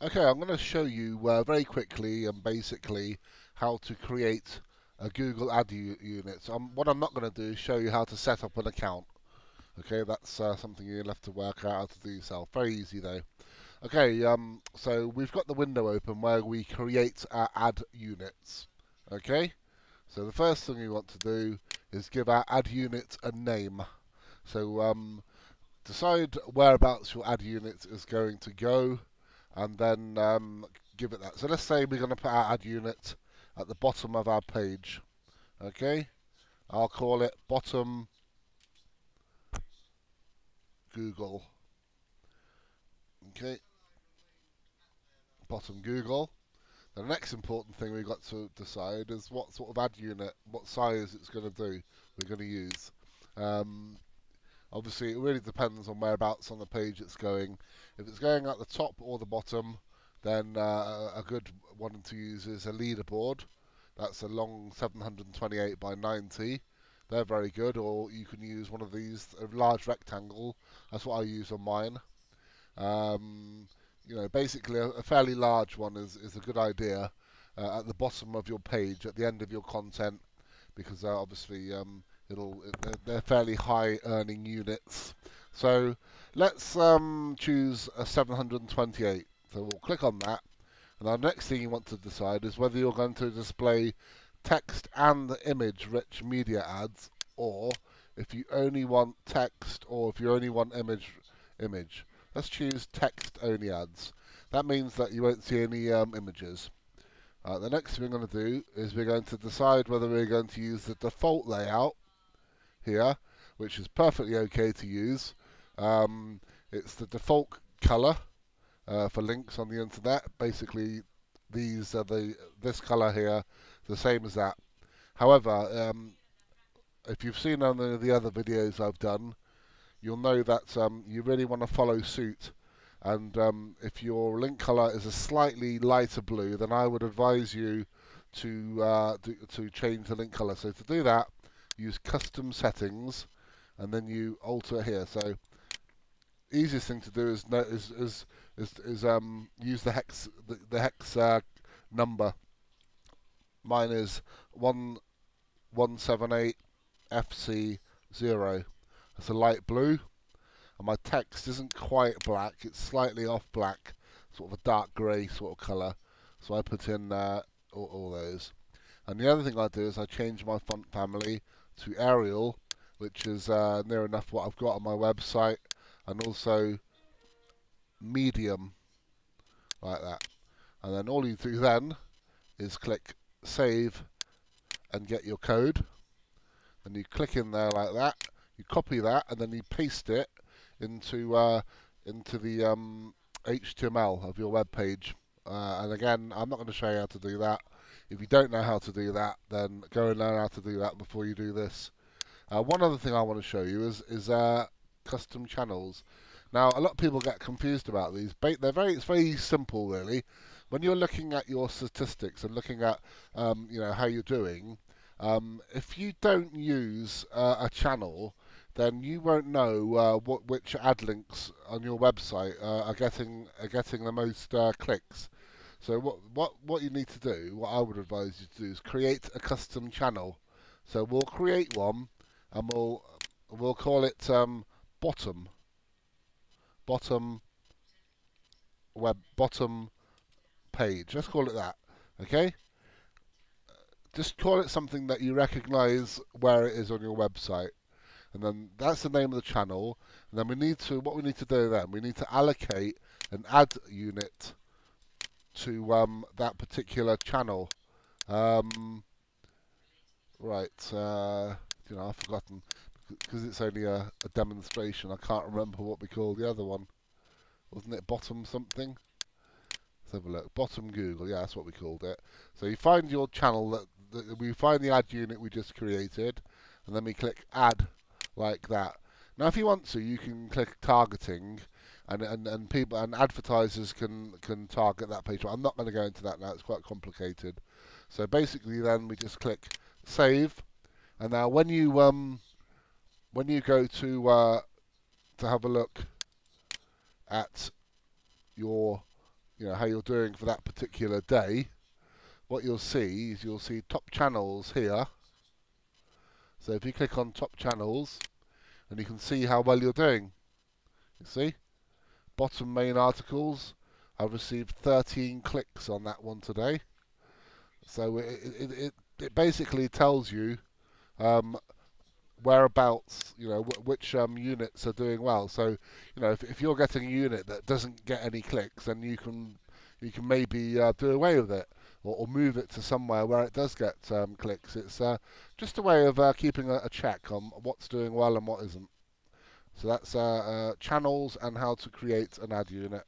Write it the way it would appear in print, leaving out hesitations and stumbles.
Okay, I'm going to show you very quickly and basically how to create a Google Ad Unit. So what I'm not going to do is show you how to set up an account. Okay, that's something you'll have to work out how to do yourself. Very easy though. Okay, so we've got the window open where we create our ad units. Okay, so the first thing we want to do is give our ad unit a name. So decide whereabouts your ad unit is going to go, and then give it that. So let's say we're going to put our ad unit at the bottom of our page. Okay, I'll call it bottom Google. Okay, bottom Google. The next important thing we've got to decide is what sort of ad unit, what size it's going to do, we're going to use. Um, Obviously, it really depends on whereabouts on the page it's going. If it's going at the top or the bottom, then a good one to use is a leaderboard. That's a long 728 by 90. They're very good. Or you can use one of these, a large rectangle. That's what I use on mine. Um, basically a fairly large one is a good idea at the bottom of your page, at the end of your content, because obviously they're fairly high earning units. So let's choose a 728. So we'll click on that. And our next thing you want to decide is whether you're going to display text and image rich media ads, or if you only want text, or if you only want image. Let's choose text only ads. That means that you won't see any images. The next thing we're going to do is we're going to decide whether we're going to use the default layout here, which is perfectly okay to use. It's the default color for links on the internet. Basically, this color here, the same as that. However, if you've seen on the other videos I've done, you'll know that you really want to follow suit. And if your link color is a slightly lighter blue, then I would advise you to change the link color. So to do that, use custom settings, and then you alter here. So easiest thing to do is use the hex number. Mine is 1178 FC0. That's a light blue, and my text isn't quite black, it's slightly off black, sort of a dark grey sort of colour. So I put in all those. And the other thing I do is I change my font family to Arial, which is near enough what I've got on my website, and also medium, like that. And then all you do then is click save and get your code. And you click in there like that, you copy that, and then you paste it into the HTML of your web page. And again, I'm not going to show you how to do that. If you don't know how to do that, then go and learn how to do that before you do this. One other thing I want to show you is custom channels. Now, a lot of people get confused about these. It's very simple, really. When you're looking at your statistics and looking at how you're doing, if you don't use a channel, then you won't know which ad links on your website are getting the most clicks. So what you need to do, what I would advise you to do, is create a custom channel. So we'll create one, and we'll call it bottom bottom bottom page. Let's call it that. Okay. Just call it something that you recognise where it is on your website, and then that's the name of the channel. And then what we need to do then, we need to allocate an ad unit to that particular channel. Right, I've forgotten, because it's only a demonstration. I can't remember what we called the other one. Wasn't it bottom something? Let's have a look. Bottom Google, yeah, that's what we called it. So you find your channel, we find the ad unit we just created, and then we click add, like that. Now, if you want to, you can click targeting, and people and advertisers can target that page. But I'm not going to go into that now; it's quite complicated. So basically, then we just click save, and now when you go to have a look at your how you're doing for that particular day, what you'll see is you'll see top channels here. So if you click on top channels, and you can see how well you're doing. You see, bottom main articles. I've received 13 clicks on that one today. So it basically tells you um, whereabouts, which units are doing well. So, if you're getting a unit that doesn't get any clicks, then you can maybe do away with it, or move it to somewhere where it does get clicks. It's just a way of keeping a check on what's doing well and what isn't. So that's channels and how to create an ad unit.